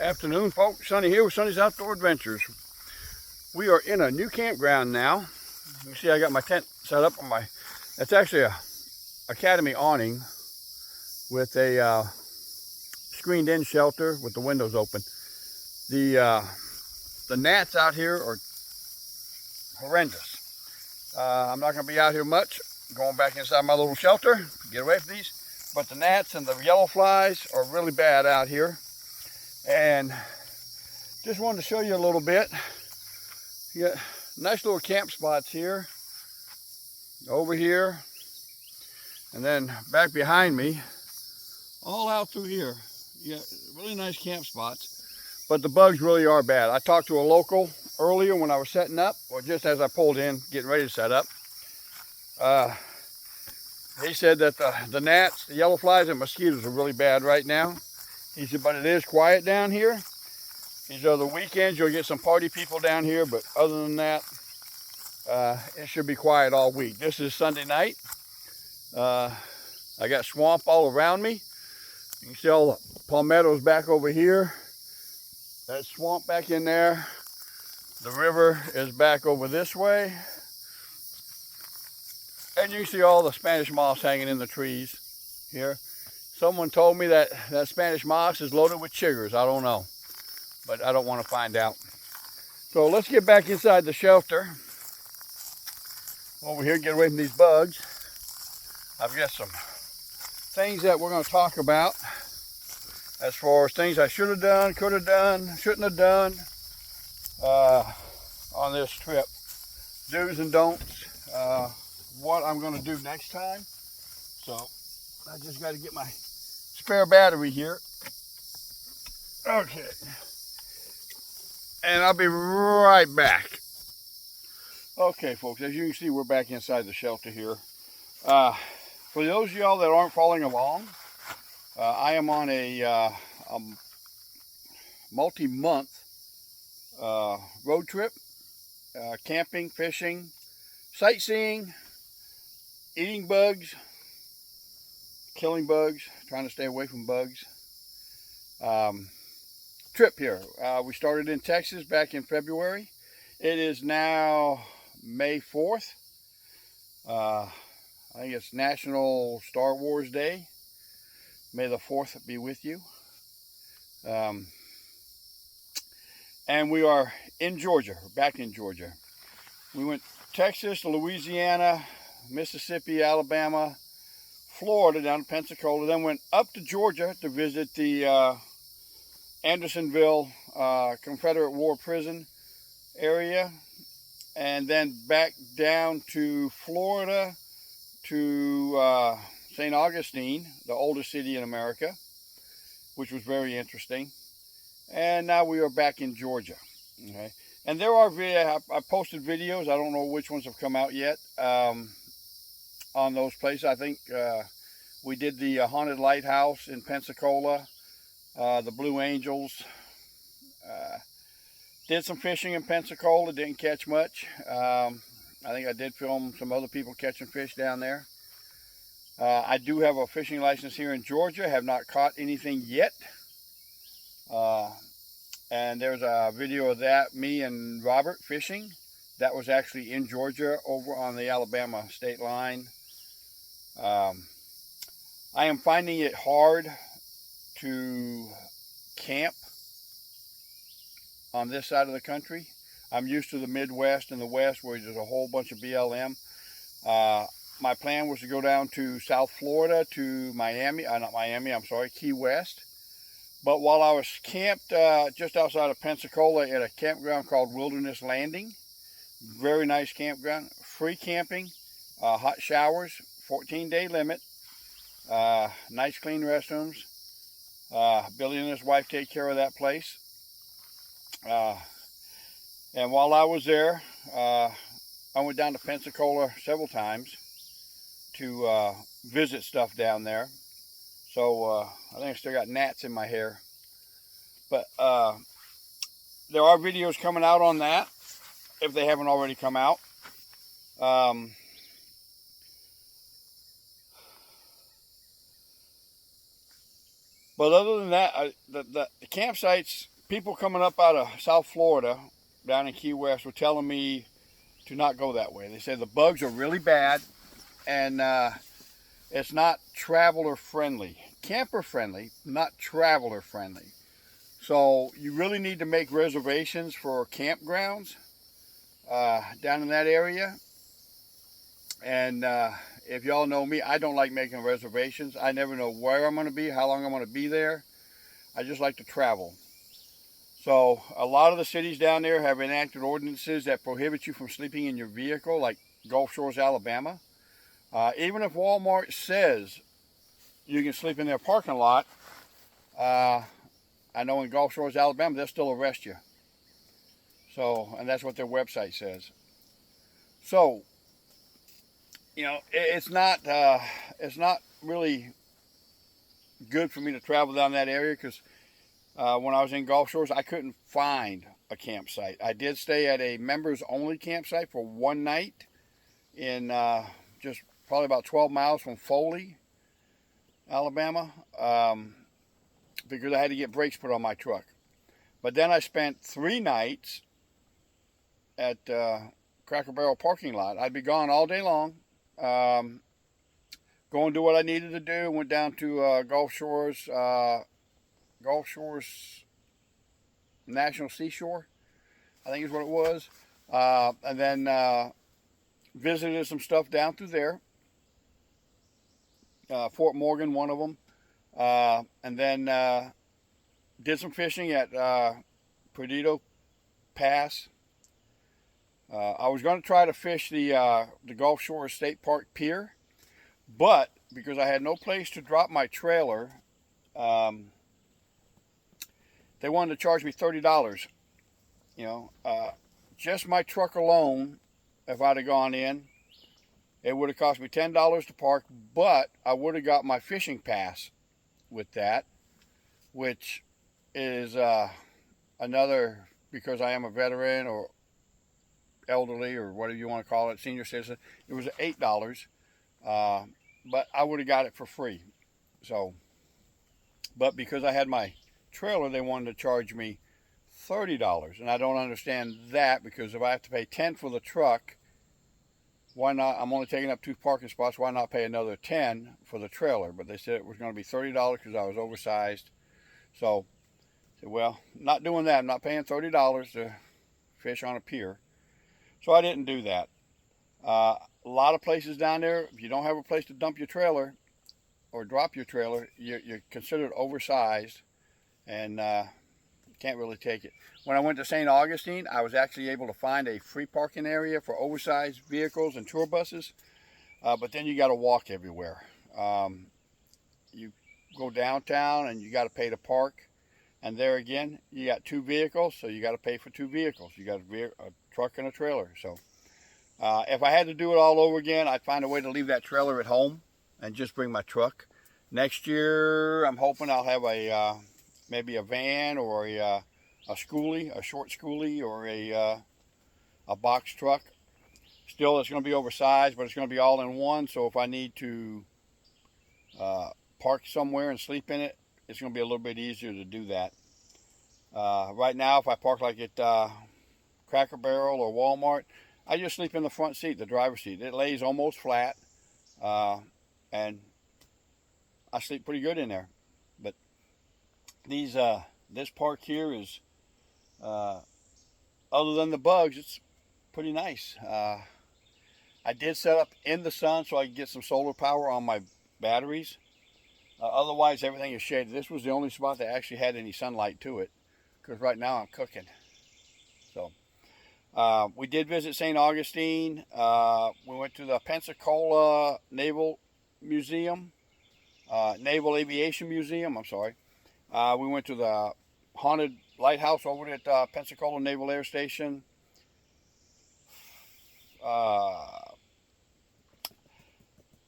Afternoon, folks. Sonny here with Sonny's Outdoor Adventures. We are in a new campground now. You see I got my tent set up on my, it's actually a Academy awning with a screened in shelter with the windows open. The gnats out here are horrendous. I'm not going to be out here much, going back inside my little shelter, get away from these. But the gnats and the yellow flies are really bad out here. And just wanted to show you a little bit. You got nice little camp spots here, over here, and then back behind me, all out through here. You got really nice camp spots, but the bugs really are bad. I talked to a local earlier when I was setting up, or just as I pulled in, getting ready to set up. He said that the gnats, the yellow flies, and mosquitoes are really bad right now. He said, but it is quiet down here. These are the weekends, you'll get some party people down here, but other than that, it should be quiet all week. This is Sunday night. I got swamp all around me. You can see all the palmettos back over here. That swamp back in there. The river is back over this way. And you can see all the Spanish moss hanging in the trees here. Someone told me that Spanish moss is loaded with chiggers. I don't know, but I don't want to find out. So let's get back inside the shelter. Over here, get away from these bugs. I've got some things that we're going to talk about as far as things I should have done, could have done, shouldn't have done on this trip. Do's and don'ts. What I'm going to do next time. So I just got to get my spare battery here. Okay. And I'll be right back. Okay, folks, as you can see, we're back inside the shelter here. For those of y'all that aren't following along, I am on a multi-month road trip, camping, fishing, sightseeing, eating bugs, killing bugs, trying to stay away from bugs. Trip here. We started in Texas back in February. It is now May 4th. I think it's National Star Wars Day. May the 4th be with you. And we are in Georgia, back in Georgia. We went Texas to Louisiana, Mississippi, Alabama, Florida, down to Pensacola, then went up to Georgia to visit the Andersonville Confederate War Prison area, and then back down to Florida to St. Augustine, the oldest city in America, which was very interesting. And now we are back in Georgia. Okay, and there are I posted videos. I don't know which ones have come out yet. On those places. I think we did the Haunted Lighthouse in Pensacola, the Blue Angels. Did some fishing in Pensacola, didn't catch much. I think I did film some other people catching fish down there. I do have a fishing license here in Georgia, have not caught anything yet. And there's a video of that, me and Robert fishing. That was actually in Georgia over on the Alabama state line. I am finding it hard to camp on this side of the country. I'm used to the Midwest and the West where there's a whole bunch of BLM. My plan was to go down to South Florida to Miami, not Miami, I'm sorry, Key West. But while I was camped just outside of Pensacola at a campground called Wilderness Landing, very nice campground, free camping, hot showers, 14-day limit, nice clean restrooms. Billy and his wife take care of that place. And while I was there, I went down to Pensacola several times to visit stuff down there. So I think I still got gnats in my hair. But there are videos coming out on that, if they haven't already come out. But other than that, the campsites, people coming up out of South Florida, down in Key West, were telling me to not go that way. They said the bugs are really bad, and it's not traveler friendly. Camper friendly, not traveler friendly. So you really need to make reservations for campgrounds down in that area. And if y'all know me, I don't like making reservations. I never know where I'm going to be, how long I'm going to be there. I just like to travel. So a lot of the cities down there have enacted ordinances that prohibit you from sleeping in your vehicle, like Gulf Shores, Alabama. Even if Walmart says you can sleep in their parking lot, I know in Gulf Shores, Alabama, they'll still arrest you. So, and that's what their website says. So, you know, it's not really good for me to travel down that area because when I was in Gulf Shores, I couldn't find a campsite. I did stay at a members-only campsite for one night in just probably about 12 miles from Foley, Alabama, because I had to get brakes put on my truck. But then I spent 3 nights at Cracker Barrel parking lot. I'd be gone all day long, go and do what I needed to do. Went down to Gulf Shores National Seashore, I think is what it was, and then visited some stuff down through there. Fort Morgan, one of them, and then did some fishing at Perdido Pass. I was going to try to fish the Gulf Shores State Park Pier, but because I had no place to drop my trailer, they wanted to charge me $30. You know, just my truck alone, if I'd have gone in, it would have cost me $10 to park, but I would have got my fishing pass with that, which is another, because I am a veteran or elderly or whatever you want to call it, senior citizen, it was $8, but I would have got it for free. So, but because I had my trailer, they wanted to charge me $30, and I don't understand that, because if I have to pay $10 for the truck, why not? I'm only taking up 2 parking spots. Why not pay another $10 for the trailer? But they said it was going to be $30 because I was oversized. So I said, well, not doing that. I'm not paying $30 to fish on a pier. So I didn't do that. A lot of places down there, if you don't have a place to dump your trailer or drop your trailer, you're considered oversized and can't really take it. When I went to St. Augustine, I was actually able to find a free parking area for oversized vehicles and tour buses, but then you got to walk everywhere. You go downtown and you got to pay to park, and there again, you got 2 vehicles, so you got to pay for 2 vehicles. You got a truck and a trailer. So if I had to do it all over again, I'd find a way to leave that trailer at home and just bring my truck. Next year, I'm hoping I'll have a maybe a van or a schoolie, a short schoolie, or a box truck. Still, it's going to be oversized, but it's going to be all in one. So if I need to park somewhere and sleep in it, it's going to be a little bit easier to do that. Right now, if I park like at Cracker Barrel or Walmart, I just sleep in the front seat, the driver's seat. It lays almost flat, and I sleep pretty good in there. But this park here is, other than the bugs, it's pretty nice. I did set up in the sun so I could get some solar power on my batteries. Otherwise, everything is shaded. This was the only spot that actually had any sunlight to it, because right now I'm cooking. So we did visit St. Augustine. We went to the Pensacola Naval Museum, Naval Aviation Museum, I'm sorry. We went to the haunted lighthouse over at Pensacola Naval Air Station.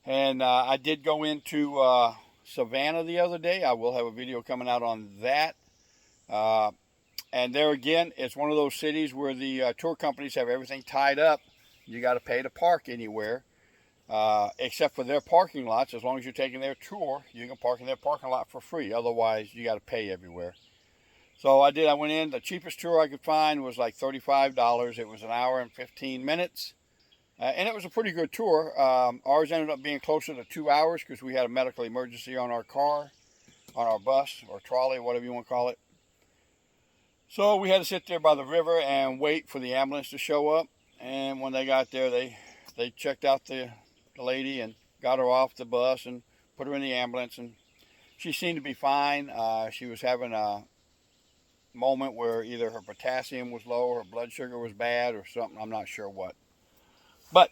And I did go into Savannah the other day. I will have a video coming out on that. And there again, it's one of those cities where the tour companies have everything tied up. You got to pay to park anywhere. except for their parking lots. As long as you're taking their tour, you can park in their parking lot for free. Otherwise, you got to pay everywhere. So I did. I went in. The cheapest tour I could find was like $35. It was an hour and 15 minutes. And it was a pretty good tour. Ours ended up being closer to 2 hours because we had a medical emergency on our car, on our bus or trolley, whatever you want to call it. So we had to sit there by the river and wait for the ambulance to show up. And when they got there, they checked out the lady and got her off the bus and put her in the ambulance. And she seemed to be fine. She was having a moment where either her potassium was low or her blood sugar was bad or something. I'm not sure what. But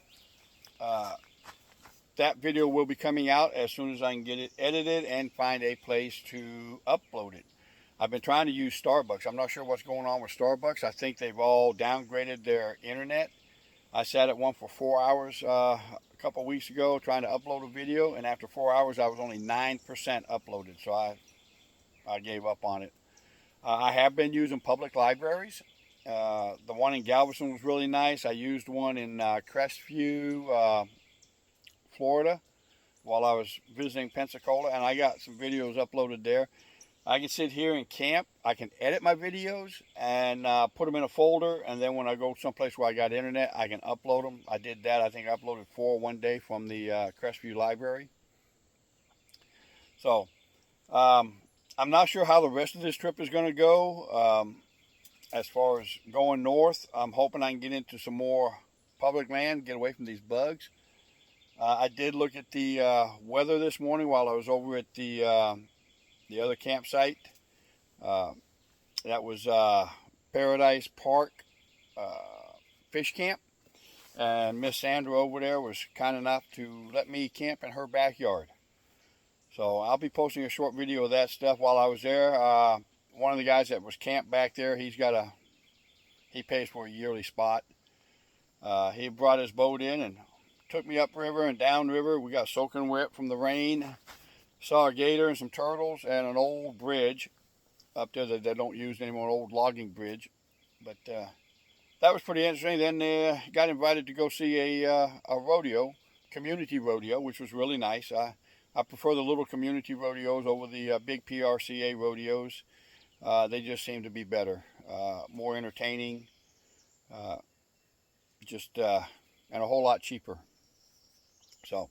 that video will be coming out as soon as I can get it edited and find a place to upload it. I've been trying to use Starbucks. I'm not sure what's going on with Starbucks. I think they've all downgraded their internet. I sat at one for 4 hours a couple weeks ago trying to upload a video, and after 4 hours I was only 9% uploaded, so I gave up on it. I have been using public libraries. The one in Galveston was really nice. I used one in Crestview, Florida, while I was visiting Pensacola, and I got some videos uploaded there. I can sit here and camp. I can edit my videos and put them in a folder, and then when I go someplace where I got internet, I can upload them. I did that. I think I uploaded 4 one day from the Crestview Library. So I'm not sure how the rest of this trip is going to go. As far as going north, I'm hoping I can get into some more public land, get away from these bugs. I did look at the weather this morning while I was over at the other campsite. That was Paradise Park Fish Camp. And Miss Sandra over there was kind enough to let me camp in her backyard. So I'll be posting a short video of that stuff while I was there. One of the guys that was camped back there, he pays for a yearly spot. He brought his boat in and took me upriver and downriver. We got soaking wet from the rain. Saw a gator and some turtles and an old bridge up there that they don't use anymore, an old logging bridge. But that was pretty interesting. Then got invited to go see a rodeo, community rodeo, which was really nice. I prefer the little community rodeos over the big PRCA rodeos. They just seem to be better, more entertaining, and a whole lot cheaper. So,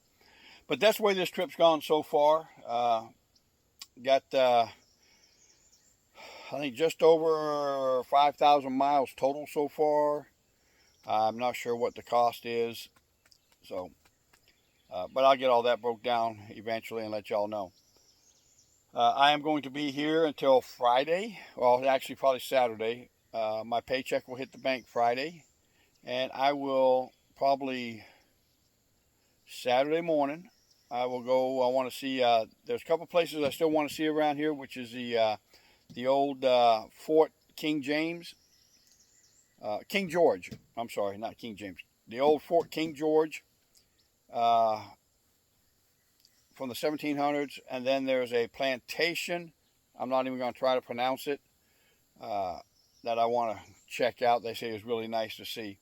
but that's the way this trip's gone so far. Got, I think, just over 5,000 miles total so far. I'm not sure what the cost is. So, but I'll get all that broke down eventually and let y'all know. I am going to be here until Friday. Well, actually probably Saturday. My paycheck will hit the bank Friday. And I will probably Saturday morning, I will go. I want to see, there's a couple places I still want to see around here, which is the old Fort King James. King George. I'm sorry, not King James. The old Fort King George from the 1700s. And then there's a plantation. I'm not even going to try to pronounce it. That I want to check out. They say it's really nice to see.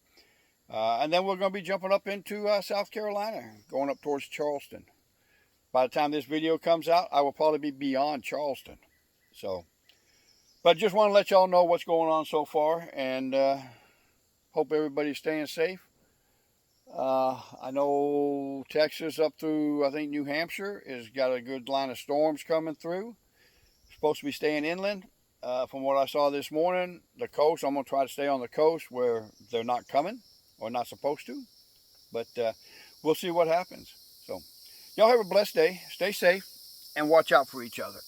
And then we're going to be jumping up into South Carolina, going up towards Charleston. By the time this video comes out, I will probably be beyond Charleston. So, but just want to let y'all know what's going on so far, and hope everybody's staying safe. I know Texas up through, I think, New Hampshire has got a good line of storms coming through. Supposed to be staying inland. From what I saw this morning, the coast, I'm going to try to stay on the coast where they're not coming. Or not supposed to, but we'll see what happens. So, y'all have a blessed day. Stay safe and watch out for each other.